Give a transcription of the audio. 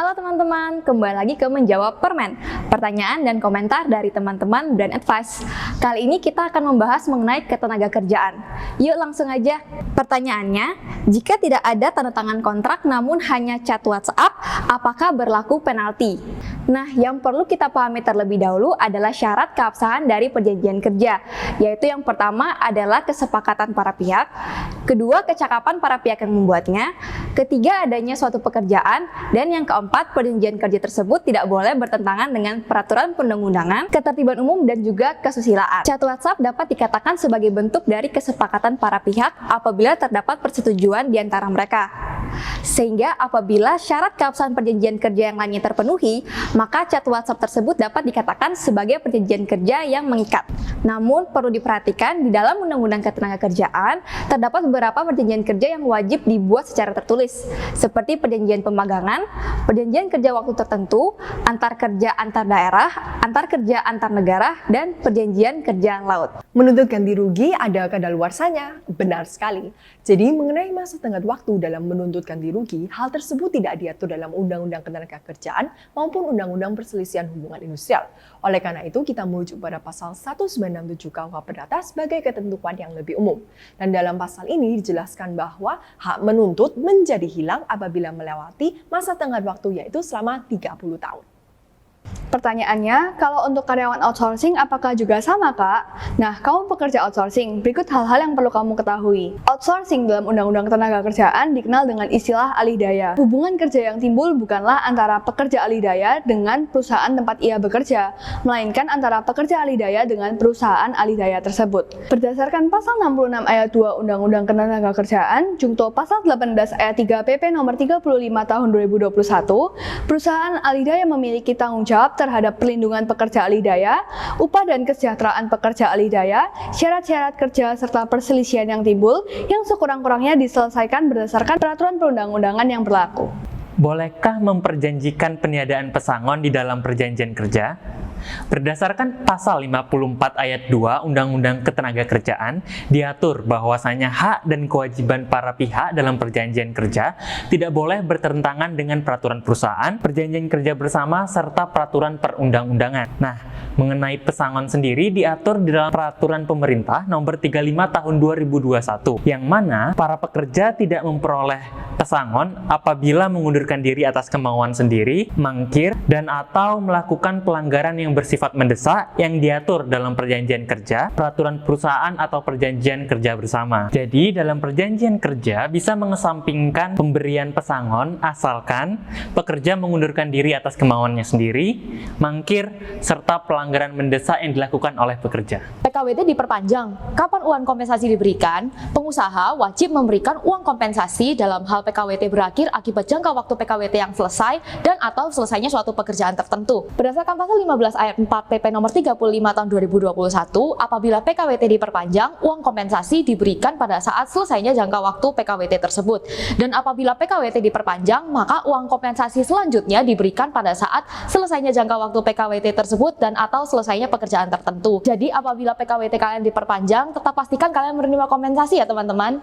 Halo teman-teman, kembali lagi ke Menjawab Permen, pertanyaan dan komentar dari teman-teman Brand Advice. Kali ini kita akan membahas mengenai ketenagakerjaan. Yuk langsung aja. Pertanyaannya, jika tidak ada tanda tangan kontrak namun hanya chat WhatsApp, apakah berlaku penalti? Nah, yang perlu kita pahami terlebih dahulu adalah syarat keabsahan dari perjanjian kerja, yaitu yang pertama adalah kesepakatan para pihak, kedua kecakapan para pihak yang membuatnya, ketiga adanya suatu pekerjaan, dan yang keempat perjanjian kerja tersebut tidak boleh bertentangan dengan peraturan perundang-undangan, ketertiban umum, dan juga kesusilaan. Chat WhatsApp dapat dikatakan sebagai bentuk dari kesepakatan para pihak apabila terdapat persetujuan di antara mereka. Sehingga apabila syarat keabsahan perjanjian kerja yang lainnya terpenuhi, maka chat WhatsApp tersebut dapat dikatakan sebagai perjanjian kerja yang mengikat. Namun perlu diperhatikan di dalam Undang-Undang Ketenagakerjaan terdapat beberapa perjanjian kerja yang wajib dibuat secara tertulis, seperti perjanjian pemagangan, perjanjian kerja waktu tertentu, antar kerja antar daerah, antar kerja antar negara, dan perjanjian kerja laut. Menuntut ganti rugi ada kadaluarsanya, benar sekali. Jadi mengenai masa tenggat waktu dalam menuntut ganti rugi, hal tersebut tidak diatur dalam Undang-Undang Ketenagakerjaan maupun Undang-Undang Perselisihan Hubungan Industrial. Oleh karena itu, kita merujuk pada pasal 1967 KUH Perdata sebagai ketentuan yang lebih umum. Dan dalam pasal ini dijelaskan bahwa hak menuntut menjadi hilang apabila melewati masa tenggat waktu, yaitu selama 30 tahun. Pertanyaannya, kalau untuk karyawan outsourcing apakah juga sama, Kak? Nah, kamu pekerja outsourcing, berikut hal-hal yang perlu kamu ketahui. Outsourcing dalam Undang-Undang Ketenagakerjaan dikenal dengan istilah alih daya. Hubungan kerja yang timbul bukanlah antara pekerja alih daya dengan perusahaan tempat ia bekerja, melainkan antara pekerja alih daya dengan perusahaan alih daya tersebut. Berdasarkan pasal 66 ayat 2 Undang-Undang Ketenagakerjaan, Jungto pasal 18 ayat 3 PP nomor 35 tahun 2021, perusahaan alih daya memiliki tanggung jawab terhadap perlindungan pekerja alih daya, upah dan kesejahteraan pekerja alih daya, syarat-syarat kerja serta perselisihan yang timbul yang sekurang-kurangnya diselesaikan berdasarkan peraturan perundang-undangan yang berlaku. Bolehkah memperjanjikan peniadaan pesangon di dalam perjanjian kerja? Berdasarkan pasal 54 ayat 2 Undang-Undang Ketenagakerjaan, diatur bahwasanya hak dan kewajiban para pihak dalam perjanjian kerja tidak boleh bertentangan dengan peraturan perusahaan, perjanjian kerja bersama, serta peraturan perundang-undangan. Nah, mengenai pesangon sendiri diatur di dalam peraturan pemerintah nomor 35 tahun 2021, yang mana para pekerja tidak memperoleh pesangon apabila mengundurkan diri atas kemauan sendiri, mangkir, dan atau melakukan pelanggaran yang bersifat mendesak yang diatur dalam perjanjian kerja, peraturan perusahaan, atau perjanjian kerja bersama. Jadi, dalam perjanjian kerja bisa mengesampingkan pemberian pesangon asalkan pekerja mengundurkan diri atas kemauannya sendiri, mangkir, serta pelanggaran mendesak yang dilakukan oleh pekerja. PKWT diperpanjang. Kapan uang kompensasi diberikan? Pengusaha wajib memberikan uang kompensasi dalam hal PKWT berakhir akibat jangka waktu PKWT yang selesai dan atau selesainya suatu pekerjaan tertentu. Berdasarkan pasal 15 ayat 4 PP nomor 35 tahun 2021, apabila PKWT diperpanjang, uang kompensasi diberikan pada saat selesainya jangka waktu PKWT tersebut. Dan apabila PKWT diperpanjang, maka uang kompensasi selanjutnya diberikan pada saat selesainya jangka waktu PKWT tersebut dan atau selesainya pekerjaan tertentu. Jadi apabila PKWT kalian diperpanjang, tetap pastikan kalian menerima kompensasi ya teman-teman.